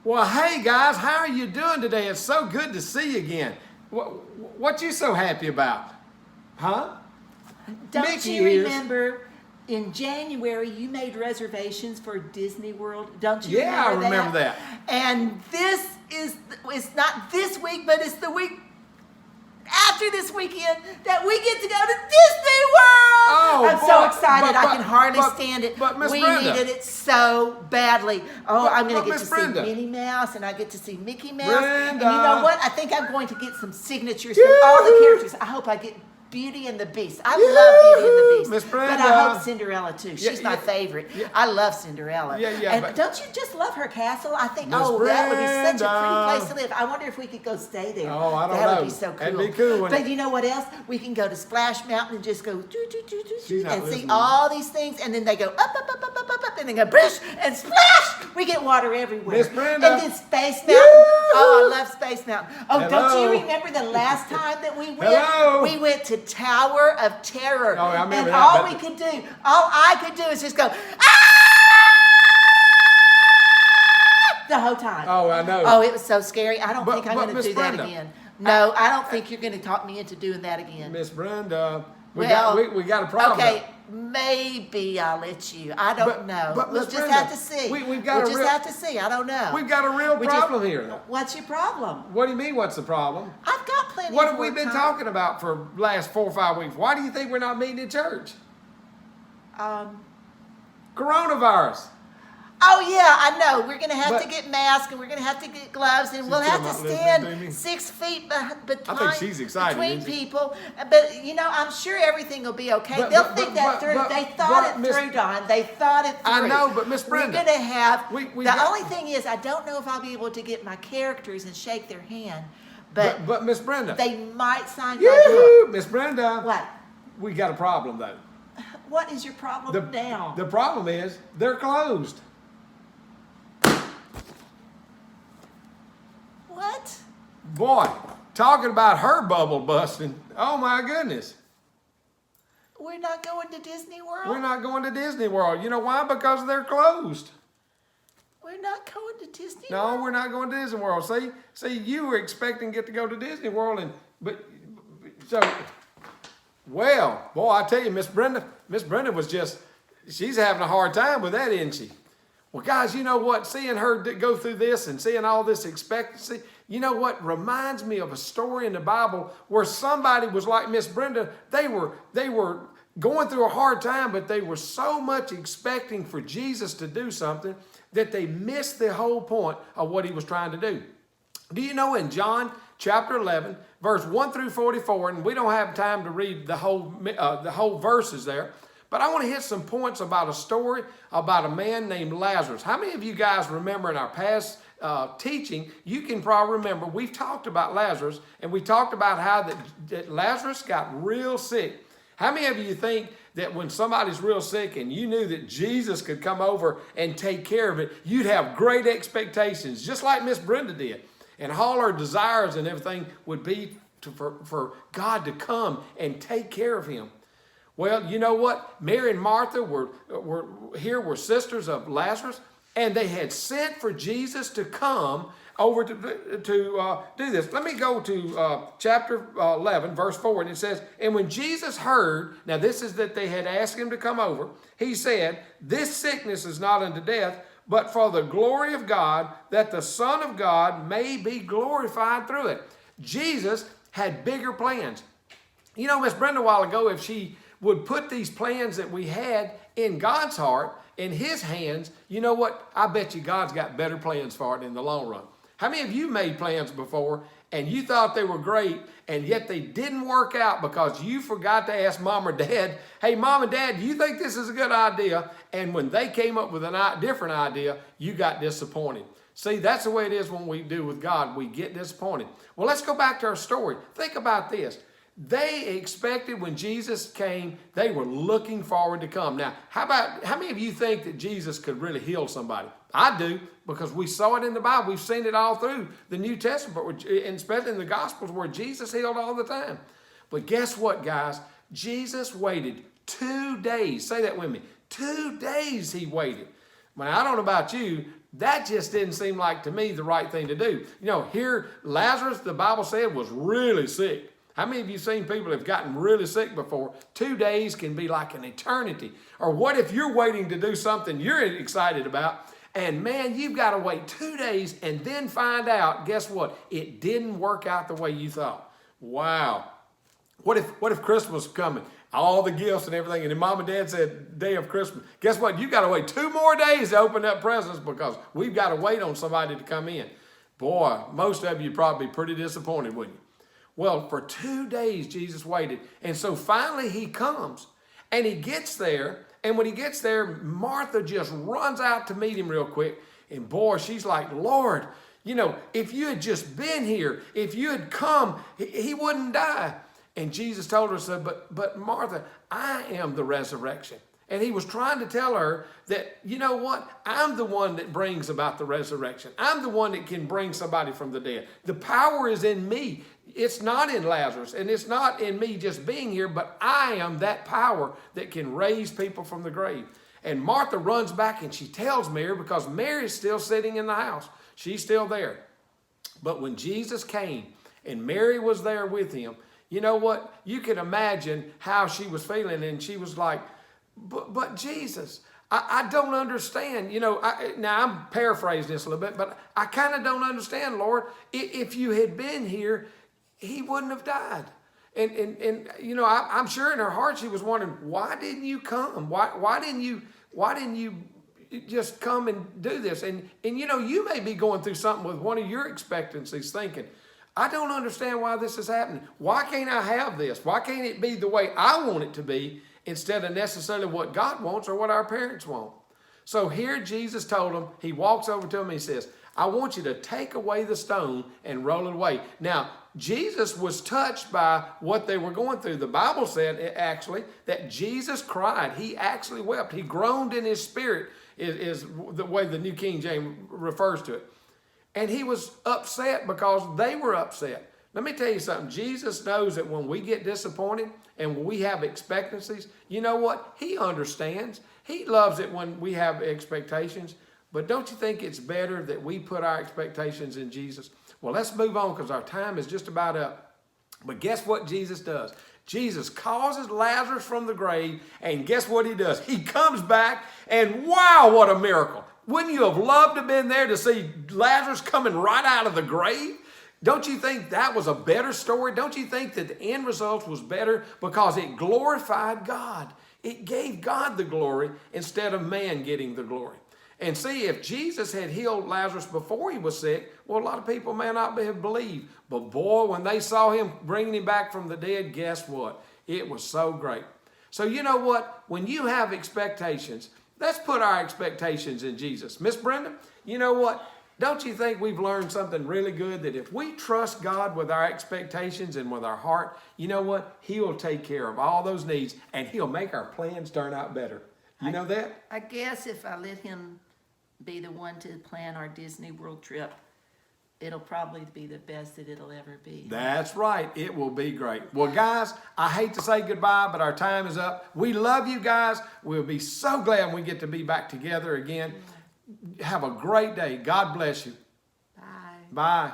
Well, hey guys, how are you doing today? It's so good to see you again. What you so happy about? Huh? Don't Mickey you is. remember in January you made reservations for Disney World? Don't you Yeah, I remember remember that. And this is, it's not this week, but it's the week after this weekend that we get to go to Disney World. Oh, I'm so boy. excited. I can hardly but- stand it. but Miss we Brenda. needed it so badly. Oh, But- I'm going but to get Miss to Brenda. see Minnie Mouse and I get to see Mickey Mouse. And Brenda. you know what? I think I'm going to get some signatures from all the characters. I hope I get Beauty and the Beast. I love Beauty and the Beast. Miss But I Brenda. hope Cinderella too. Yeah, She's my yeah, favorite. yeah. I love Cinderella. Yeah, And but- don't you just love her castle? I think, Miss that would be such a Brenda. pretty place to live. I wonder if we could go stay there. Oh, I don't that know. would be so cool. That'd be cool, wouldn't But it? you know what else? We can go to Splash Mountain and just go She's not and see listening. all these things, and then they go up, and then go bish and splash. We get water everywhere. Miss Brenda. And then Space Mountain. Oh, I love Space Mountain. Oh, Hello. don't you remember the last time that we went? Hello. We went to Tower of Terror. Oh, I remember and that, all but- we could do, all I could do is just go the whole time. Oh, I know. Oh, it was so scary. I don't But- think I'm but going to Miss do that Brenda, again. No, I don't think you're going to talk me into doing that again. Miss Brenda, we Well, got a problem. Okay, maybe I'll let you. I don't But- know. but We'll Miss just Brenda, have to see. we've got we'll a just real- have to see. I don't know. We've got a real We just- problem here, though. What's your problem? What do you mean, what's the problem? I've got plenty What of have we work been time. talking about for the last 4 or 5 weeks? Why do you think we're not meeting in church? Coronavirus. Oh yeah, I know. We're gonna have But- to get masks and we're gonna have to get gloves and we'll still have to not listening to me. stand 6 feet between, I think she's excited, between isn't she? people. But you know, I'm sure everything will be okay. But- They'll but- think but- that but- through. but- They thought but it Miss- through, Don. They thought it through. I know, but Miss Brenda, we're gonna have. we the got- only thing is, I don't know if I'll be able to get my characters and shake their hand, but, but Miss Brenda. they might sign my Yoo-hoo, book. Miss Brenda. What? We got a problem though. What is your problem now? The problem is they're closed. What? Boy, talking about her bubble busting. Oh my goodness. We're not going to Disney World. We're not going to Disney World. You know why? Because they're closed. We're not going to Disney No, World. we're not going to Disney World. See, you were expecting to get to go to Disney World, so, well, boy, I tell you, Miss Brenda was she's having a hard time with that, isn't she? Well, guys, you know what? Seeing her go through this and seeing all this expectancy, you know what reminds me of a story in the Bible where somebody was like Miss Brenda. They were going through a hard time, but they were so much expecting for Jesus to do something that they missed the whole point of what he was trying to do. Do you know in John chapter 11, verse 1 through 44, and we don't have time to read the whole verses there, but I want to hit some points about a story about a man named Lazarus. How many of you guys remember in our past teaching, you can probably remember, we've talked about Lazarus, and we talked about how that Lazarus got real sick. How many of you think that when somebody's real sick and you knew that Jesus could come over and take care of it, you'd have great expectations, just like Miss Brenda did? And all her desires and everything would be for God to come and take care of him. Well, you know what? Mary and Martha were sisters of Lazarus, and they had sent for Jesus to come over to do this. Let me go to chapter 11, verse 4, and it says, and when Jesus heard, now this is that they had asked him to come over, he said, this sickness is not unto death, but for the glory of God, that the Son of God may be glorified through it. Jesus had bigger plans. You know, Miss Brenda, a while ago, if she would put these plans that we had in God's heart, in his hands, you know what? I bet you God's got better plans for it in the long run. How many of you made plans before and you thought they were great and yet they didn't work out because you forgot to ask mom or dad, hey, mom and dad, do you think this is a good idea? And when they came up with a different idea, you got disappointed. See, that's the way it is when we do with God. We get disappointed. Well, let's go back to our story. Think about this. They expected when Jesus came, they were looking forward to come. Now, how many of you think that Jesus could really heal somebody? I do, because we saw it in the Bible. We've seen it all through the New Testament, and especially in the Gospels where Jesus healed all the time. But guess what, guys? Jesus waited 2 days. Say that with me. 2 days he waited. Well, I don't know about you. That just didn't seem like to me the right thing to do. You know, here Lazarus, the Bible said, was really sick. How many of you seen people have gotten really sick before? 2 days can be like an eternity. Or what if you're waiting to do something you're excited about, and man, you've got to wait 2 days and then find out, guess what? It didn't work out the way you thought. Wow. What if Christmas was coming? All the gifts and everything, and then mom and dad said, day of Christmas. Guess what? You got to wait 2 more days to open up presents because we've got to wait on somebody to come in. Boy, most of you probably pretty disappointed, wouldn't you? Well, for 2 days, Jesus waited. And so finally he comes and he gets there. And when he gets there, Martha just runs out to meet him real quick. And boy, she's like, Lord, you know, if you had just been here, if you had come, he wouldn't die. And Jesus told her, said, but Martha, I am the resurrection. And he was trying to tell her that, you know what? I'm the one that brings about the resurrection. I'm the one that can bring somebody from the dead. The power is in me. It's not in Lazarus, and it's not in me just being here, but I am that power that can raise people from the grave. And Martha runs back and she tells Mary, because Mary's still sitting in the house. She's still there. But when Jesus came and Mary was there with him, you know what? You can imagine how she was feeling, and she was like, but Jesus, I don't understand. You know, now I'm paraphrasing this a little bit, but I kind of don't understand, Lord. If you had been here, he wouldn't have died. And you know, I'm sure in her heart she was wondering, why didn't you come? Why didn't you just come and do this? And you know, you may be going through something with one of your expectancies, thinking, I don't understand why this is happening. Why can't I have this? Why can't it be the way I want it to be instead of necessarily what God wants or what our parents want? So here Jesus told him, he walks over to him and he says, I want you to take away the stone and roll it away. Now, Jesus was touched by what they were going through. The Bible said actually that Jesus cried. He actually wept. He groaned in his spirit is the way the New King James refers to it. And he was upset because they were upset. Let me tell you something. Jesus knows that when we get disappointed and when we have expectancies, you know what? He understands. He loves it when we have expectations. But don't you think it's better that we put our expectations in Jesus? Well, let's move on because our time is just about up. But guess what Jesus does? Jesus causes Lazarus from the grave, and guess what he does? He comes back, and wow, what a miracle. Wouldn't you have loved to have been there to see Lazarus coming right out of the grave? Don't you think that was a better story? Don't you think that the end result was better because it glorified God? It gave God the glory instead of man getting the glory. And see, if Jesus had healed Lazarus before he was sick, well, a lot of people may not have believed. But boy, when they saw him bringing him back from the dead, guess what? It was so great. So you know what? When you have expectations, let's put our expectations in Jesus. Miss Brenda, you know what? Don't you think we've learned something really good? That if we trust God with our expectations and with our heart, you know what? He will take care of all those needs, and he'll make our plans turn out better. You know that? I guess if I let him be the one to plan our Disney World trip, it'll probably be the best that it'll ever be. That's right. It will be great. Well, guys, I hate to say goodbye, but our time is up. We love you guys. We'll be so glad when we get to be back together again. Have a great day. God bless you. Bye. Bye.